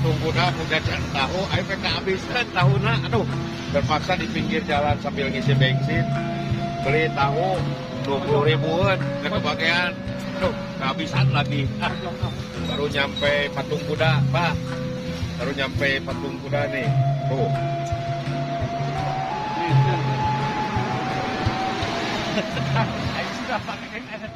patung kuda jajan tahu, ayo kehabisan tahuna, aduh terpaksa di pinggir jalan sambil ngisi bensin beli tahu 20 ribuan kebagian, aduh kehabisan lagi. Baru nyampe patung kuda, Pak. Baru nyampe patung kuda nih, tuh. Sudah pakai ada.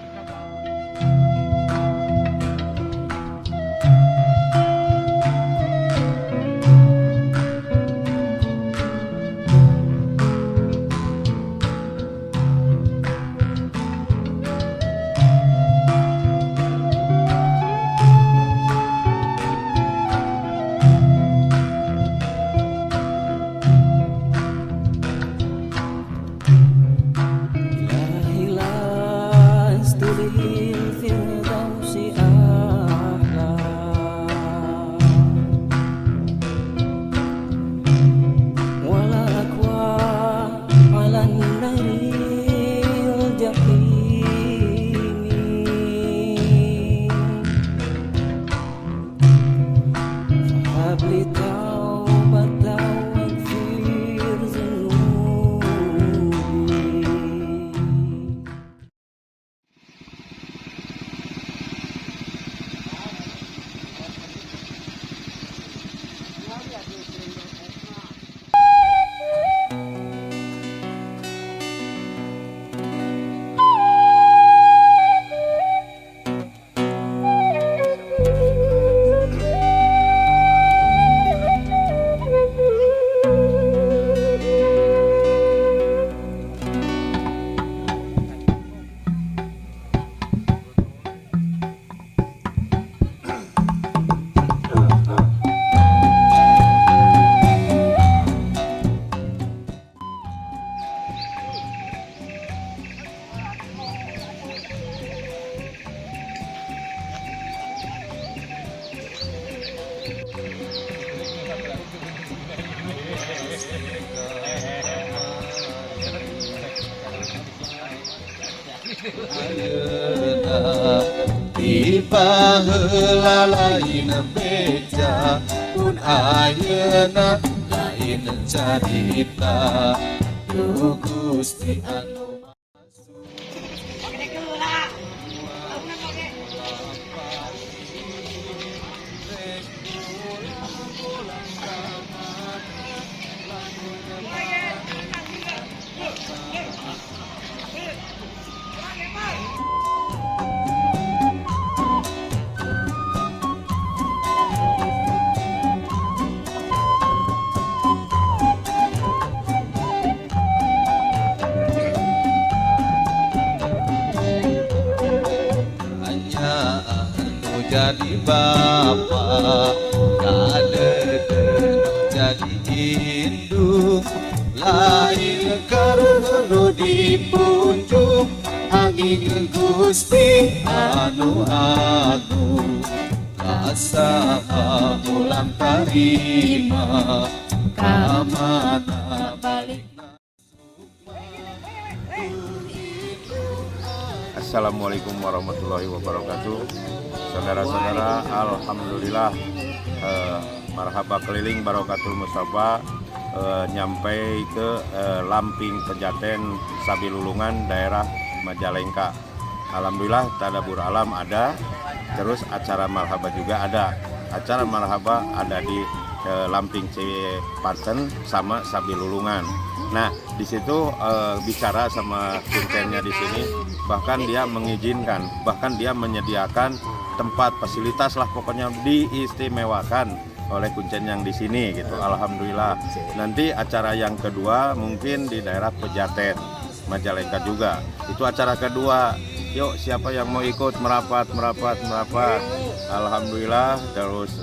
Tiba heula lain beja pun ayeuna lain carita Duh Gusti anu jadi bapa kadeudeun jadi indung lain karena dipunjung angin Gusti anu agung kasaha ulang tarima kamana balikna. Assalamualaikum warahmatullahi wabarakatuh. Saudara-saudara, alhamdulillah marhaba keliling Barokatul Mustafa nyampe ke Lamping Pejaten Sabilulungan daerah Majalengka. Alhamdulillah tadabur alam ada, terus acara marhaba juga ada. Acara marhaba ada di Lamping Cipaten sama Sabilulungan. Nah, di situ bicara sama kuncennya di sini, bahkan dia mengizinkan, bahkan dia menyediakan tempat fasilitas lah, pokoknya diistimewakan oleh kuncen yang di sini gitu. Alhamdulillah. Nanti acara yang kedua mungkin di daerah Pejaten Majalengka juga. Itu acara kedua. Yuk, siapa yang mau ikut merapat. Alhamdulillah. Terus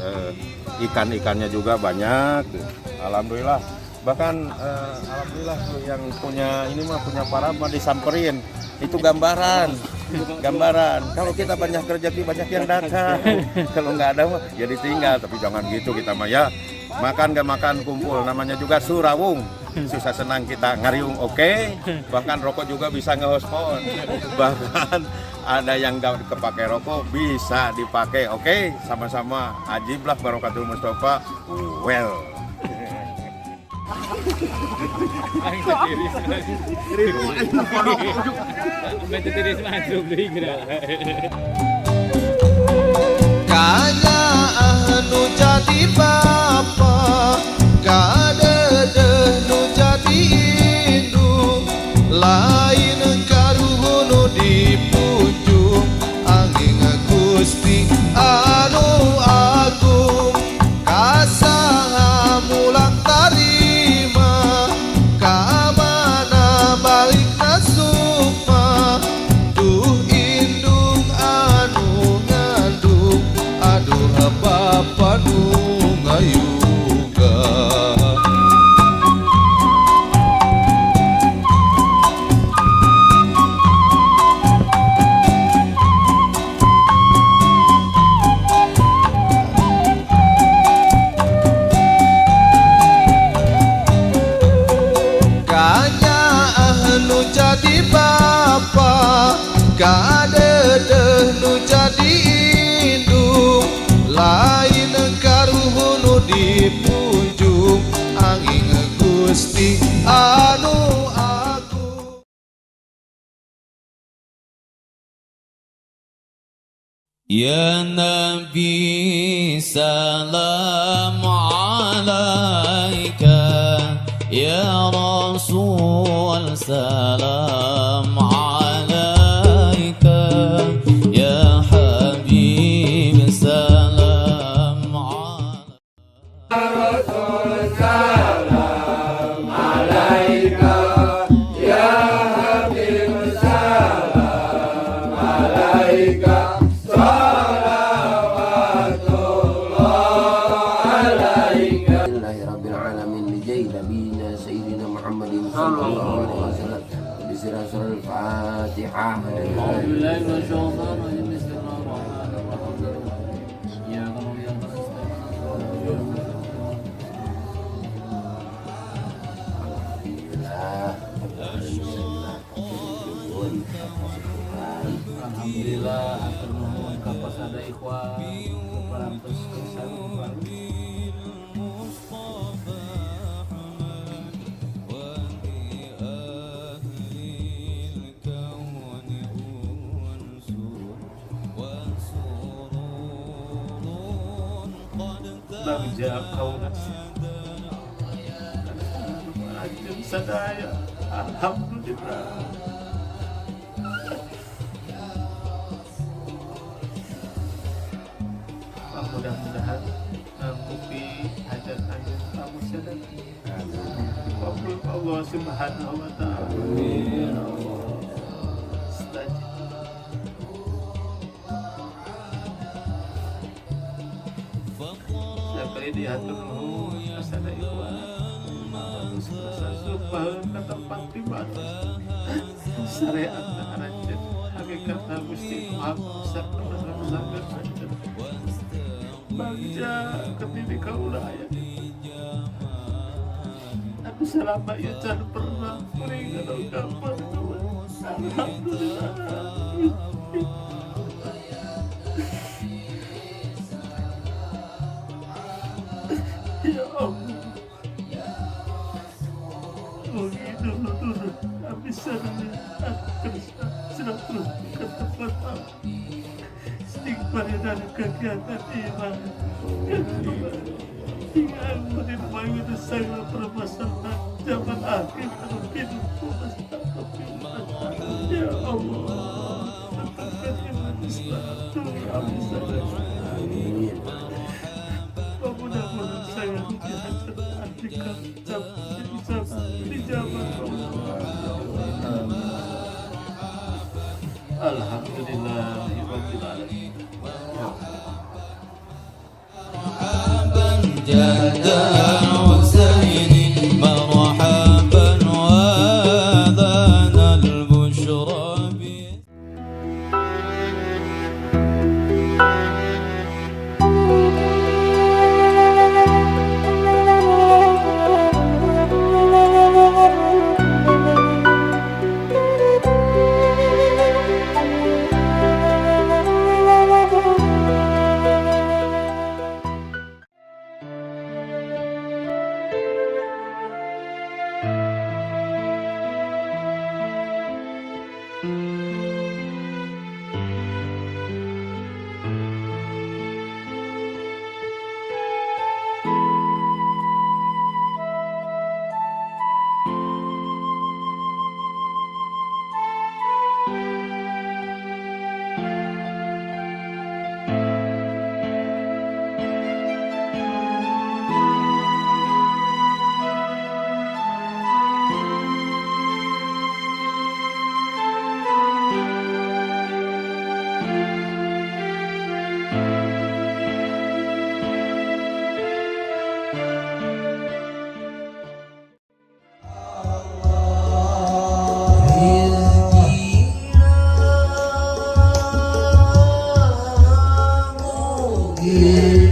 ikan-ikannya juga banyak. Alhamdulillah. Bahkan alhamdulillah yang punya ini mah punya para mah disamperin. Itu gambaran. Kalau kita banyak rezeki banyak yang datang. Kalau nggak ada mah ya ditinggal. Tapi jangan gitu kita mah ya. Makan gak makan kumpul, namanya juga surawung. susah senang kita ngariung oke. Bahkan rokok juga bisa nge-hotspot. Bahkan ada yang gak kepake rokok bisa dipakai oke. Sama-sama ajib lah Barokatul Mustafa. Well. Kaya anu jadi bapa, kadede nu jadi indung, lain karuhun dipujuk, angin Gusti anu agung, kasaha mulang tarima, kamana balik nasukma, duh indung anu ngandung, aduh apa nu ngayuga. Kanya anu jadi bapa, kadede nu jadi indung, lain karuhun dipunjung, angin Gusti anu agung. Ya Nabi salam alaika, Ya Rasul salam alaika, Ya Habib salam alaika. Alhamdulillahirrabbilalamin Lijai nabiyina Sayyidina Muhammadin sallallahu alaihi wasallam Bismillah surah al-Fatihah. Alhamdulillah, atur nuhun ka pasada ikhwan parantos kesaluan. Bagja kaunas ajeng sadaya, alhamdulillah. Mudah-mudahan mengikuti hajat anjing kamu sedang. Kabul Allah Subhanahu wa ta'ala. Amin. Sampai diatur nuhun asana ikhwan. Terus subhan ka tempat ibadah. Syariat aranjeun hakikat Gusti Muhammad sallallahu alaihi wasallam. Bagja ketini kaulaya. Aku selama ya jangan pernah meninggal kapan. Alhamdulillah. Ya Allah. Begitu dulu habis sana kerja sudah terus ke tempat istighfar dan kegiatan iman. Hingga aku ditemui dengan segala permasalahan zaman akhir dalam hidupku. Ya Allah, tetapkan iman Islam kami saja. Mudah-mudahan saya dihasilkan di zaman Alhamdulillah Rabbil Alamin. جدا حسين مرحبا وذان البشرى العالمين